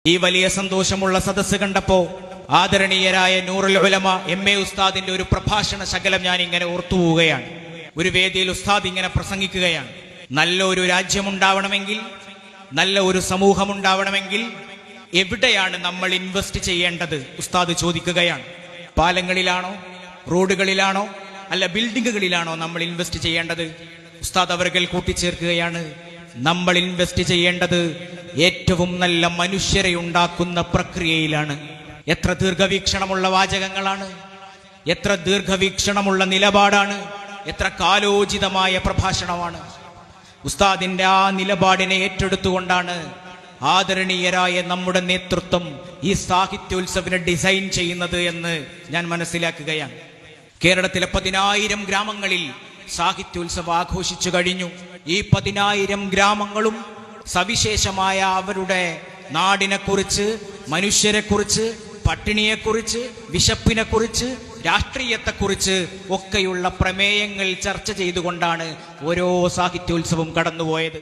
ഈ വലിയ സന്തോഷമുള്ള സദസ്സ് കണ്ടപ്പോ ആദരണീയരായ നൂറുൽ ഉലമ MA ഉസ്താദിന്റെ ഒരു പ്രഭാഷണ ശകലം ഞാൻ ഇങ്ങനെ ഓർത്തുപോവുകയാണ്. ഒരു വേദിയിൽ ഉസ്താദ് ഇങ്ങനെ പ്രസംഗിക്കുകയാണ്. നല്ലൊരു രാജ്യമുണ്ടാവണമെങ്കിൽ, നല്ല ഒരു സമൂഹമുണ്ടാവണമെങ്കിൽ എവിടെയാണ് നമ്മൾ ഇൻവെസ്റ്റ് ചെയ്യേണ്ടത്? ഉസ്താദ് ചോദിക്കുകയാണ്. പാലങ്ങളിലാണോ, റോഡുകളിലാണോ, അല്ല ബിൽഡിങ്ങുകളിലാണോ നമ്മൾ ഇൻവെസ്റ്റ് ചെയ്യേണ്ടത്? ഉസ്താദ് അവർകൾ കൂട്ടിച്ചേർക്കുകയാണ്, നമ്മൾ ഇൻവെസ്റ്റ് ചെയ്യേണ്ടത് ഏറ്റവും നല്ല മനുഷ്യരെ ഉണ്ടാക്കുന്ന പ്രക്രിയയിലാണ്. എത്ര ദീർഘവീക്ഷണമുള്ള വാചകങ്ങളാണ്, എത്ര ദീർഘവീക്ഷണമുള്ള നിലപാടാണ്, എത്ര കാലോചിതമായ പ്രഭാഷണമാണ്. ഉസ്താദിന്റെ ആ നിലപാടിനെ ഏറ്റെടുത്തുകൊണ്ടാണ് ആദരണീയരായ നമ്മുടെ നേതൃത്വം ഈ സാഹിത്യോത്സവിനെ ഡിസൈൻ ചെയ്യുന്നത് എന്ന് ഞാൻ മനസ്സിലാക്കുകയാണ്. കേരളത്തിലെ 10,000 ഗ്രാമങ്ങളിൽ സാഹിത്യോത്സവം ആഘോഷിച്ചു കഴിഞ്ഞു. ഈ 10,000 ഗ്രാമങ്ങളും സവിശേഷമായ അവരുടെ നാടിനെക്കുറിച്ച്, മനുഷ്യരെക്കുറിച്ച്, പട്ടിണിയെക്കുറിച്ച്, വിശപ്പിനെക്കുറിച്ച്, രാഷ്ട്രീയത്തെക്കുറിച്ച് ഒക്കെയുള്ള പ്രമേയങ്ങൾ ചർച്ച ചെയ്തുകൊണ്ടാണ് ഓരോ സാഹിത്യോത്സവം കടന്നുപോയത്.